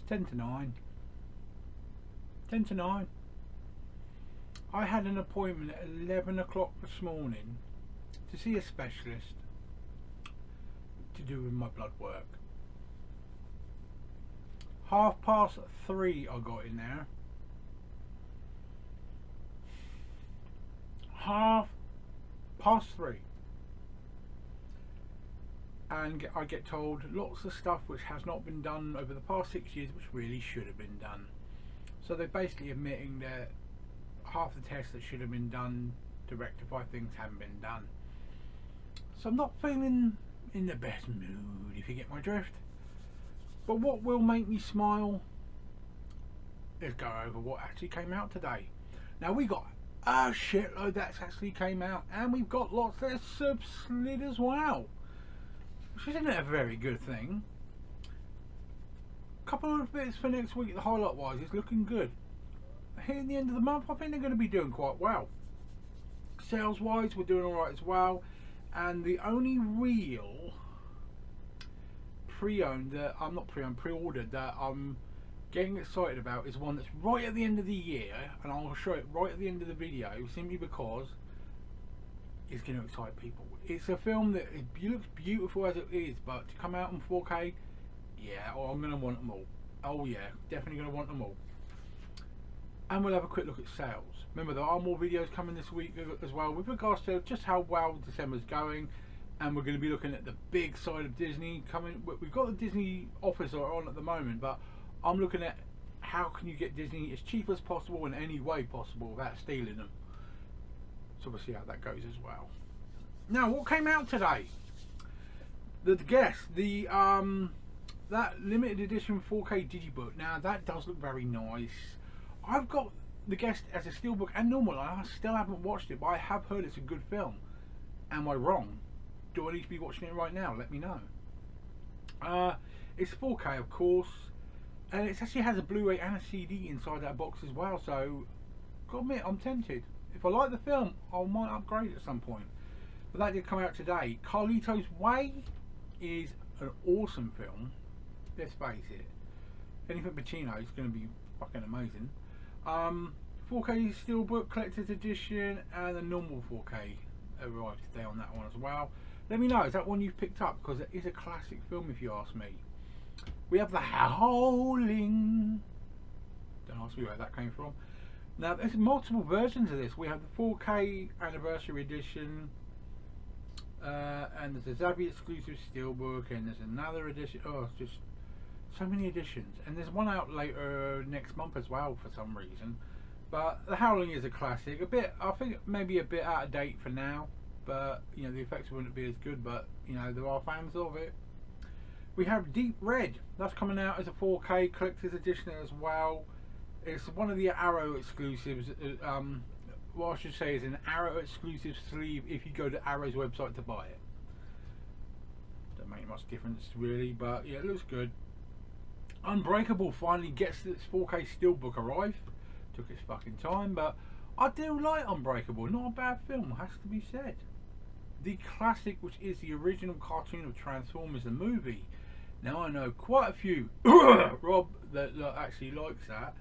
10 to 9. 10 to 9. I had an appointment at 11 o'clock this morning to see a specialist to do with my blood work. 3:30 I got in there. 3:30. And I get told lots of stuff which has not been done over the past 6 years which really should have been done. So they're basically admitting that half the tests that should have been done to rectify things haven't been done. So I'm not feeling in the best mood, if you get my drift. But what will make me smile is go over what actually came out today. Now we got a shitload that's actually came out, and we've got lots that have slid as well, which isn't a very good thing. Couple of bits for next week, the highlight wise is looking good. Hitting the end of the month, I think they're going to be doing quite well. Sales wise, we're doing alright as well. And the only real pre-owned that I'm not pre-owned, pre-ordered that I'm getting excited about is one that's right at the end of the year, and I'll show it right at the end of the video simply because it's going to excite people. It's a film that looks beautiful as it is, but to come out in 4K, yeah, oh, I'm going to want them all. Oh yeah, definitely going to want them all. And we'll have a quick look at sales. Remember, there are more videos coming this week as well with regards to just how well December's going, and we're going to be looking at the big side of Disney coming. We've got the Disney offers on at the moment, but I'm looking at how can you get Disney as cheap as possible in any way possible without stealing them. So we'll see how that goes as well. Now, what came out today? The guest, that limited edition 4K digibook. Now that does look very nice. I've got the guest as a steelbook and normal. I still haven't watched it, but I have heard it's a good film. Am I wrong? Do I need to be watching it right now? Let me know. It's 4K, of course, and it actually has a Blu-ray and a CD inside that box as well. So, gotta admit, I'm tempted. If I like the film, I might upgrade at some point. But that did come out today. Carlito's Way is an awesome film. Let's face it. Anything Pacino is going to be fucking amazing. 4K Steelbook Collector's Edition and a normal 4K arrived today on that one as well. Let me know, is that one you've picked up? Because it is a classic film if you ask me. We have The Howling. Don't ask me where that came from. Now there's multiple versions of this. We have the 4K Anniversary Edition, and there's a Zabi exclusive Steelbook, and there's another edition. Oh, it's just so many editions, and there's one out later next month as well for some reason. But The Howling is a classic. A bit, I think, maybe a bit out of date for now, but you know the effects wouldn't be as good. But you know there are fans of it. We have Deep Red. That's coming out as a 4K collector's edition as well. It's one of the Arrow exclusives. What I should say is an Arrow exclusive sleeve if you go to Arrow's website to buy it. Don't make much difference really, but yeah, it looks good. Unbreakable finally gets its 4K steelbook arrive. Took its fucking time, but I do like Unbreakable. Not a bad film, has to be said. The classic, which is the original cartoon of Transformers the movie. Now I know quite a few Rob that actually likes that.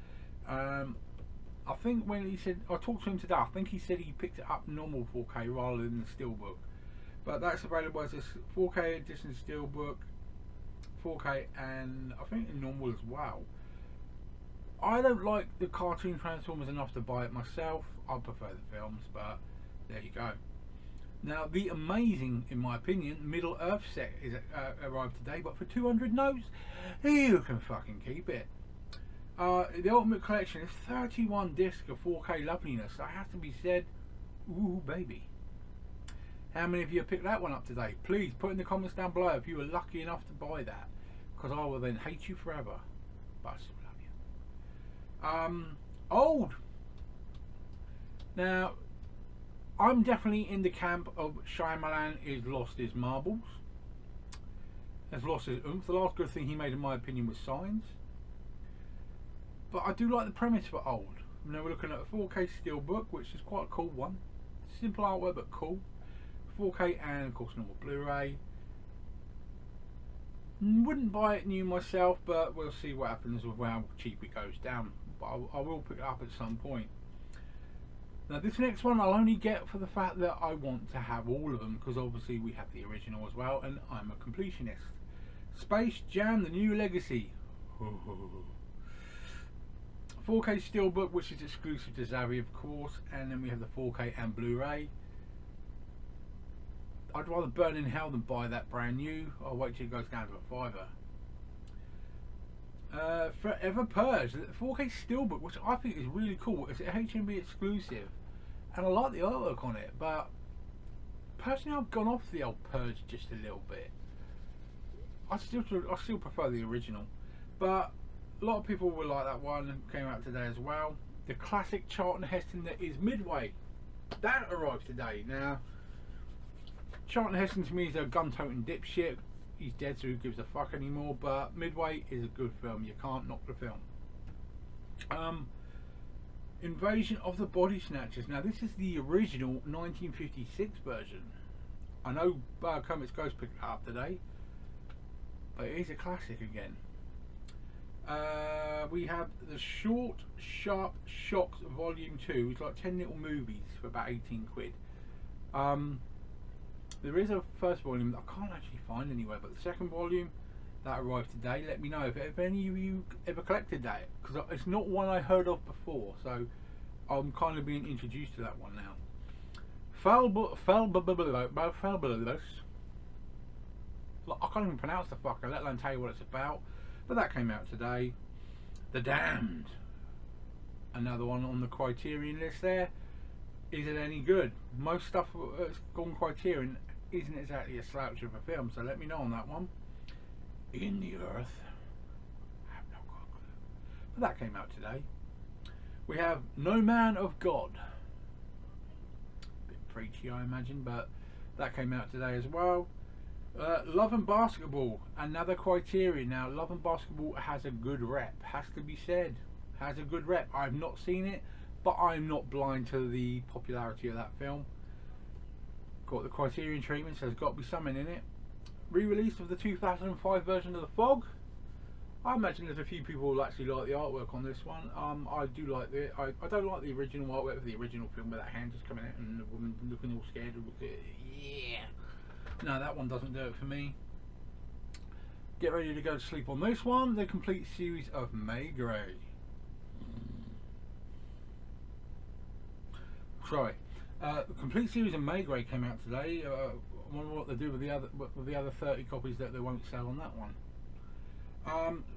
I think when he said, I talked to him today, I think he said he picked it up normal 4K rather than the steelbook. But that's available as a 4K edition steelbook, 4K, and I think in normal as well. I don't like the cartoon Transformers enough to buy it myself. I prefer the films, but there you go. Now the amazing, in my opinion, Middle Earth set is arrived today, but for 200 notes, you can fucking keep it. The Ultimate Collection is 31 discs of 4K loveliness. That has to be said. Ooh baby. How many of you have picked that one up today? Please put in the comments down below if you were lucky enough to buy that, because I will then hate you forever. But I still love you. Old. Now, I'm definitely in the camp of Shyamalan is lost his marbles. Has lost his oomph. The last good thing he made, in my opinion, was Signs. But I do like the premise for Old. Now we're looking at a 4K steelbook, which is quite a cool one. Simple artwork, but cool. 4K and, of course, normal Blu-ray. Wouldn't buy it new myself, but we'll see what happens with how cheap it goes down. But I will pick it up at some point. Now this next one I'll only get for the fact that I want to have all of them, because obviously we have the original as well, and I'm a completionist. Space Jam: The New Legacy. 4K Steelbook, which is exclusive to Zavvi, of course, and then we have the 4K and Blu-ray. I'd rather burn in hell than buy that brand new. I'll wait till it goes down to a £5. Forever Purge, the 4K Steelbook, which I think is really cool. It's a HMV exclusive, and I like the artwork on it, but personally I've gone off the old Purge just a little bit. I still prefer the original, but a lot of people will like that one, and came out today as well. The classic Charlton Heston that is Midway, that arrived today. Now, Charlton Heston to me is a gun-toting dipshit. He's dead, so who gives a fuck anymore? But Midway is a good film. You can't knock the film. Invasion of the Body Snatchers. Now, this is the original 1956 version. I know Comics Ghost picked it up today, but it is a classic again. We have the Short Sharp Shocks Volume 2. It's like 10 little movies for about 18 quid. There is a first volume that I can't actually find anywhere, but the second volume that arrived today. Let me know if any of you ever collected that, because it's not one I heard of before, so I'm kind of being introduced to that one now. I can't even pronounce the fucker, let alone tell you what it's about, but that came out today. The Damned, another one on the Criterion list there. Is it any good? Most stuff that's gone Criterion isn't exactly a slouch of a film, so let me know on that one. In the Earth, I have no clue. But that came out today. We have No Man of God. Bit preachy, I imagine, but that came out today as well. Love and Basketball, another Criterion. Now, Love and Basketball has a good rep, has to be said. Has a good rep. I've not seen it, but I'm not blind to the popularity of that film. Got the Criterion treatment, so there's got to be something in it. Re-release of the 2005 version of The Fog. I imagine there's a few people who actually like the artwork on this one. I do like the. I don't like the original artwork of the original film with that hand just coming out and the woman looking all scared. Yeah. No, that one doesn't do it for me. Get ready to go to sleep on this one. The complete series of May Gray. Sorry. The complete series of May Gray came out today. I wonder what they do with the other 30 copies that they won't sell on that one.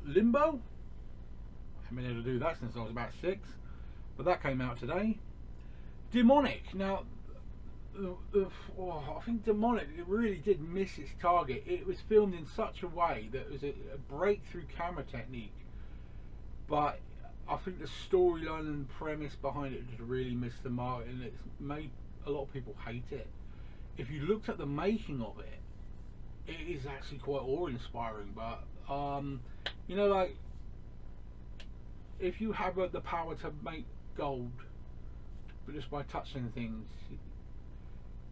Limbo. I haven't been able to do that since I was about 6, but that came out today. Demonic. Now, I think Demonic, it really did miss its target. It was filmed in such a way that it was a breakthrough camera technique, but I think the storyline and premise behind it just really missed the mark, and it's made a lot of people hate it. If you looked at the making of it, it is actually quite awe-inspiring. But you know, like, if you have the power to make gold, but just by touching things,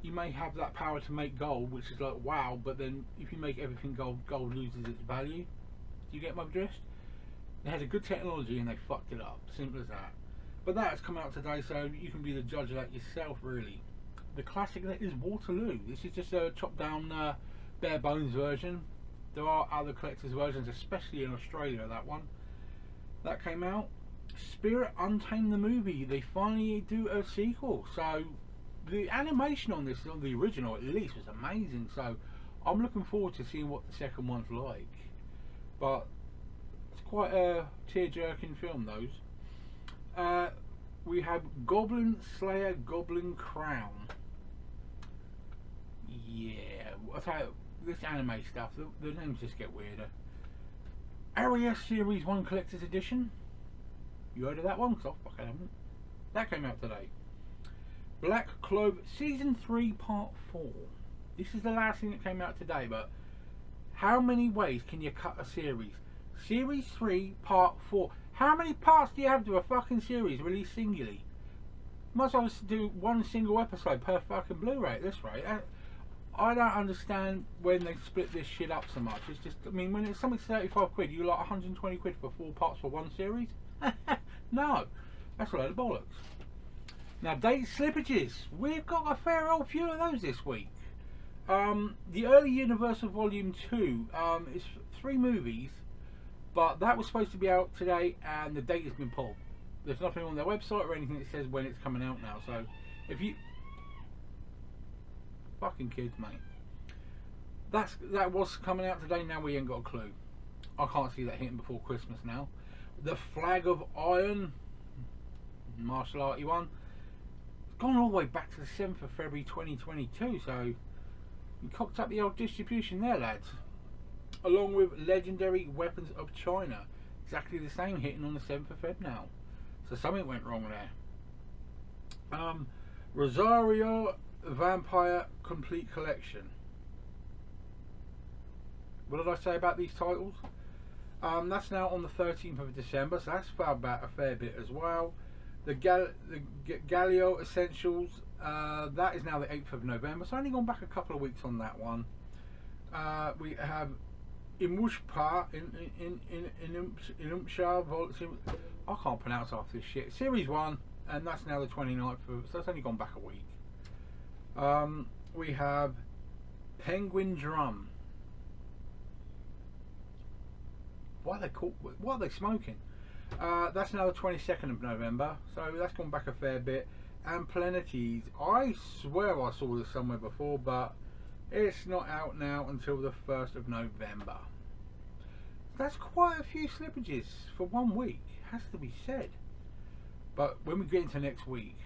you may have that power to make gold, which is like wow. But then if you make everything gold, gold loses its value. Do you get my drift? They had a good technology and they fucked it up. Simple as that. But that has come out today, so you can be the judge of that yourself, really. The classic that is Waterloo. This is just a chopped down, bare bones version. There are other collector's versions, especially in Australia, that one. That came out. Spirit Untamed the movie. They finally do a sequel. So the animation on this, on the original at least, was amazing. So I'm looking forward to seeing what the second one's like. But quite a tear-jerking film, those. We have Goblin Slayer Goblin Crown. Yeah, I'll tell you, this anime stuff, the names just get weirder. Area Series 1 Collector's Edition. You heard of that one? Because I fucking haven't. That came out today. Black Clover Season 3 Part 4. This is the last thing that came out today, but how many ways can you cut a series? Series 3 Part 4. How many parts do you have to a fucking series released singularly? Might as well do one single episode per fucking Blu-ray at this rate. I don't understand when they split this shit up so much. It's just, I mean, when it's something 35 quid, you like 120 quid for 4 parts for one series? No, that's a load of bollocks. Now, date slippages. We've got a fair old few of those this week. The Early Universal Volume 2 is 3 movies, but that was supposed to be out today and the date has been pulled. There's nothing on their website or anything that says when it's coming out now, so if you... Fucking kids, mate. That was coming out today, now we ain't got a clue. I can't see that hitting before Christmas now. The Flag of Iron, martial arty one, gone all the way back to the 7th of February 2022, so you cocked up the old distribution there, lads. Along with Legendary Weapons of China, exactly the same, hitting on the 7th of Feb now. So something went wrong there. Rosario Vampire Complete Collection. What did I say about these titles? That's now on the 13th of December, so that's about a fair bit as well. The Galileo Essentials, that is now the 8th of November, so only gone back a couple of weeks on that one. We have Imushpa I can't pronounce half this shit. Series 1, and that's now the 29th of, so it's only gone back a week. We have Penguin Drum. What are they smoking? That's now the 22nd of November, so that's gone back a fair bit. And Plenities, I swear I saw this somewhere before, but it's not out now until the 1st of November. That's quite a few slippages for 1 week, has to be said. But when we get into next week,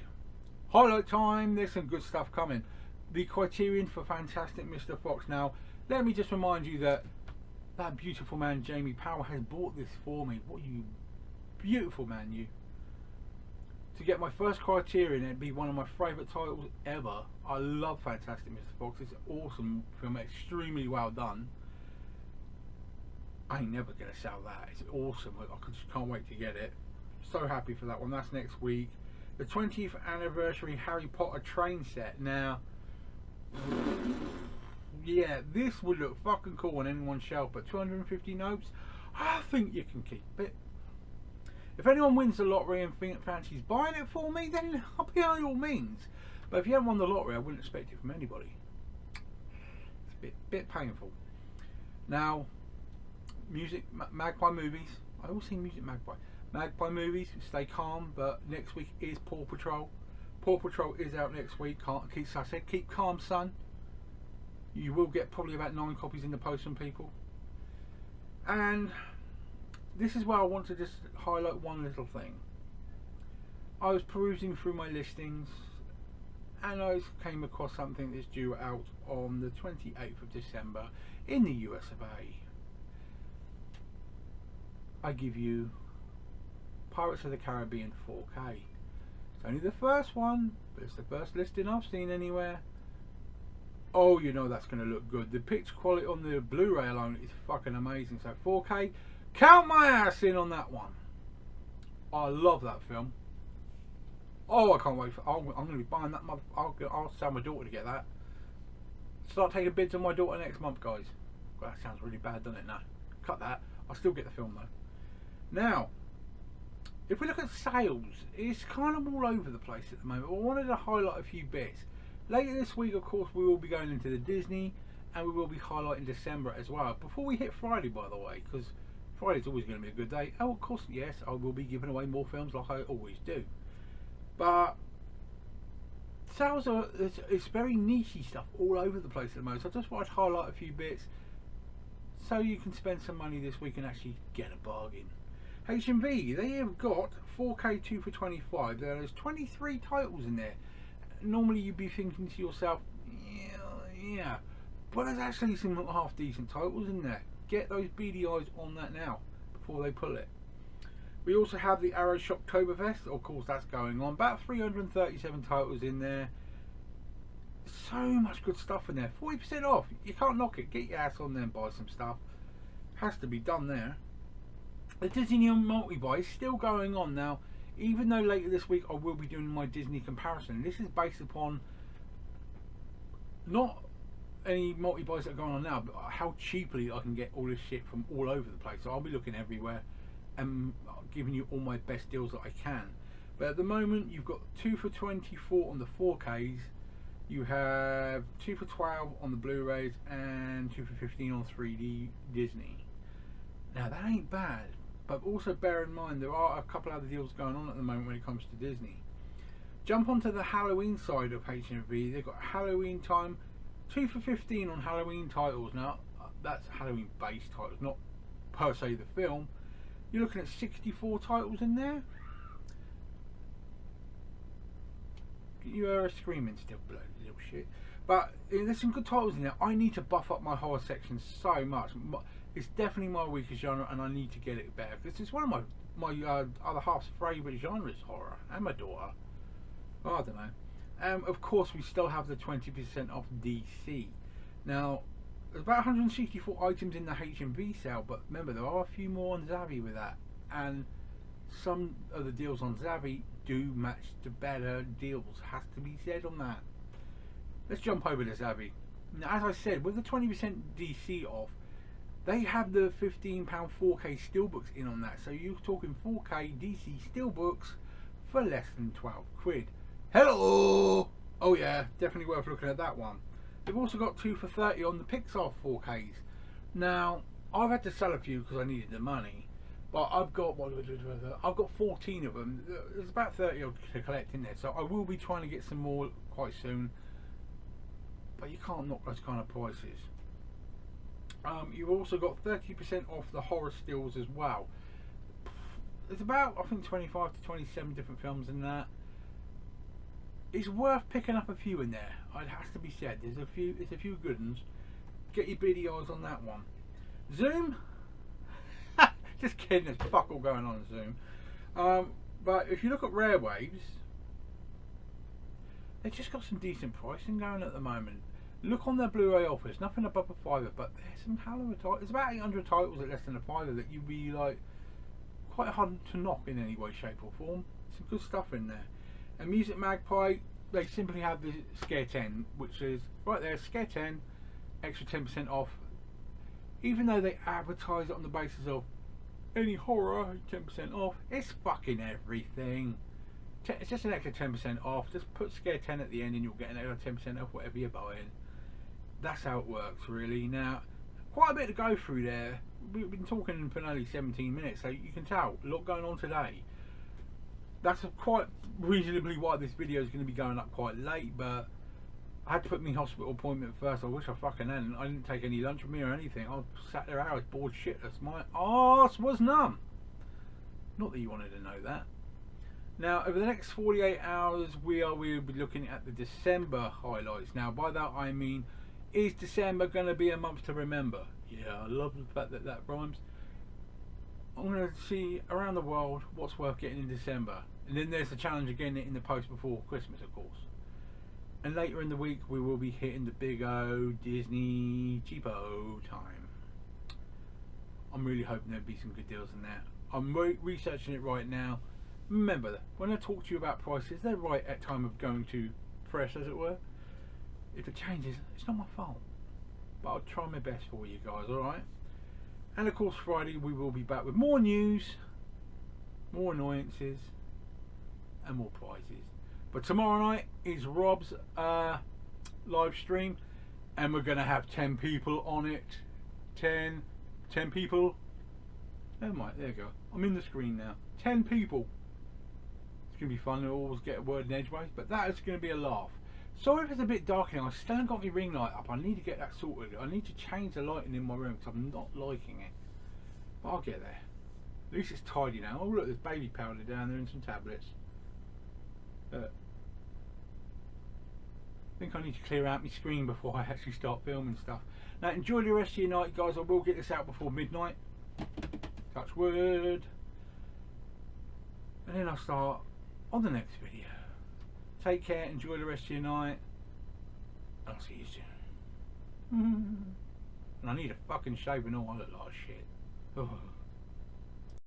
highlight time, there's some good stuff coming. The Criterion for Fantastic Mr. Fox. Now, let me just remind you that that beautiful man Jamie Powell has bought this for me. What you beautiful man, you. To get my first Criterion, it'd be one of my favourite titles ever. I love Fantastic Mr. Fox. It's an awesome film, extremely well done. I ain't never gonna sell that. It's awesome. I just can't wait to get it. So happy for that one. That's next week. The 20th anniversary Harry Potter train set. Now, yeah, this would look fucking cool on anyone's shelf, but 250 notes, I think you can keep it. If anyone wins the lottery and fancies buying it for me, then I'll be by all means. But if you haven't won the lottery, I wouldn't expect it from anybody. It's a bit painful. Now, music, Magpie movies. I always say music Magpie. Magpie movies, stay calm, but next week is Paw Patrol. Paw Patrol is out next week. Keep calm, son. You will get probably about 9 copies in the post from people. And this is where I want to just highlight one little thing. I was perusing through my listings and I came across something that's due out on the 28th of December in the US of A. I give you Pirates of the Caribbean 4K. It's only the first one, but it's the first listing I've seen anywhere. Oh, you know that's going to look good. The picture quality on the Blu-ray alone is fucking amazing. So 4K, count my ass in on that one. I love that film. Oh, I can't wait for. I'm going to be buying that. I'll tell my daughter to get that. Start taking bids on my daughter next month, guys. Well, that sounds really bad, doesn't it? No, cut that. I'll still get the film though. Now, if we look at sales, it's kind of all over the place at the moment. I wanted to highlight a few bits. Later this week, of course, we will be going into the Disney, and we will be highlighting December as well. Before we hit Friday, by the way, because Friday's always going to be a good day. Oh, of course, yes, I will be giving away more films like I always do. But sales are, it's very niche stuff all over the place at the moment. So I just wanted to highlight a few bits so you can spend some money this week and actually get a bargain. H&V, they have got 4K 2 for 25. There's 23 titles in there. Normally you'd be thinking to yourself, yeah, but there's actually some half decent titles in there. Get those beady eyes on that now before they pull it. We also have the Arrow Shocktoberfest. Of course, that's going on. About 337 titles in there. So much good stuff in there. 40% off. You can't knock it. Get your ass on there and buy some stuff. Has to be done there. The Disney multi-buy is still going on now. Even though later this week I will be doing my Disney comparison. This is based upon not any multi-buys that are going on now, but how cheaply I can get all this shit from all over the place. So I'll be looking everywhere and giving you all my best deals that I can. But at the moment, you've got 2 for $24 on the 4Ks. You have 2 for $12 on the Blu-rays and 2 for $15 on 3D Disney. Now that ain't bad, but also bear in mind there are a couple other deals going on at the moment when it comes to Disney. Jump onto the Halloween side of HMV. They've got Halloween time, 2 for $15 on Halloween titles. Now that's Halloween based titles, not per se the film. You're looking at 64 titles in there. You are screaming still, bloody little shit. But there's some good titles in there. I need to buff up my horror section so much. It's definitely my weakest genre, and I need to get it better because it's one of my other half's favourite genres, horror, and my daughter. Oh, I don't know. Of course, we still have the 20% off DC. Now, there's about 164 items in the HMV sale, but remember there are a few more on Zavvi with that, and some of the deals on Zavvi do match the better deals, has to be said on that. Let's jump over to Zavvi. Now, as I said, with the 20% DC off, they have the £15 4K steelbooks in on that, so you're talking 4K DC steelbooks for less than 12 quid. Hello! Oh yeah, definitely worth looking at that one. They've also got 2 for $30 on the Pixar 4Ks. Now, I've had to sell a few because I needed the money, but I've got 14 of them. There's about 30 to collect in there, so I will be trying to get some more quite soon. But you can't knock those kind of prices. You've also got 30% off the horror stills as well. There's about, I think, 25 to 27 different films in that. It's worth picking up a few in there. It has to be said. There's a few good ones. Get your beady eyes on that one. Zoom. Just kidding. There's fuck all going on in Zoom. But if you look at Rare Waves, they've just got some decent pricing going at the moment. Look on their Blu-ray offers. Nothing above a $5, but there's some hell of a title. There's about 800 titles at less than a $5 that you'd be like quite hard to knock in any way, shape or form. Some good stuff in there. And Music Magpie, they simply have the Scare 10, which is right there, Scare 10, extra 10% off. Even though they advertise it on the basis of any horror, 10% off, it's fucking everything. It's just an extra 10% off. Just put Scare 10 at the end and you'll get an extra 10% off whatever you're buying. That's how it works, really. Now, quite a bit to go through there. We've been talking for nearly 17 minutes, so you can tell a lot going on today. That's quite reasonably why this video is going to be going up quite late, but I had to put my hospital appointment first. I wish I fucking hadn't. I didn't take any lunch with me or anything. I sat there hours bored shitless. My arse was numb. Not that you wanted to know that. Now, over the next 48 hours, we'll be looking at the December highlights. Now, by that I mean, is December going to be a month to remember? Yeah, I love the fact that that rhymes. I'm going to see around the world what's worth getting in December. And then there's the challenge again in the post before Christmas, of course. And later in the week, we will be hitting the big O Disney cheapo time. I'm really hoping there'll be some good deals in there. I'm researching it right now. Remember, when I talk to you about prices, they're right at time of going to press, as it were. If it changes, it's not my fault. But I'll try my best for you guys, alright? And of course, Friday we will be back with more news, more annoyances, and more prizes. But tomorrow night is Rob's live stream, and we're going to have 10 people on it. 10 people. Oh my, there you go. I'm in the screen now. 10 people. It's going to be fun. They'll always get a word in edgeways, but that is going to be a laugh. Sorry if it's a bit dark now. I still haven't got my ring light up. I need to get that sorted. I need to change the lighting in my room because I'm not liking it. But I'll get there. At least it's tidy now. Oh look, there's baby powder down there and some tablets. I think I need to clear out my screen before I actually start filming stuff. Now enjoy the rest of your night, guys. I will get this out before midnight. Touch wood. And then I'll start on the next video. Take care, enjoy the rest of your night. I'll see you soon. And I need a fucking shave and all, I look like shit. Oh.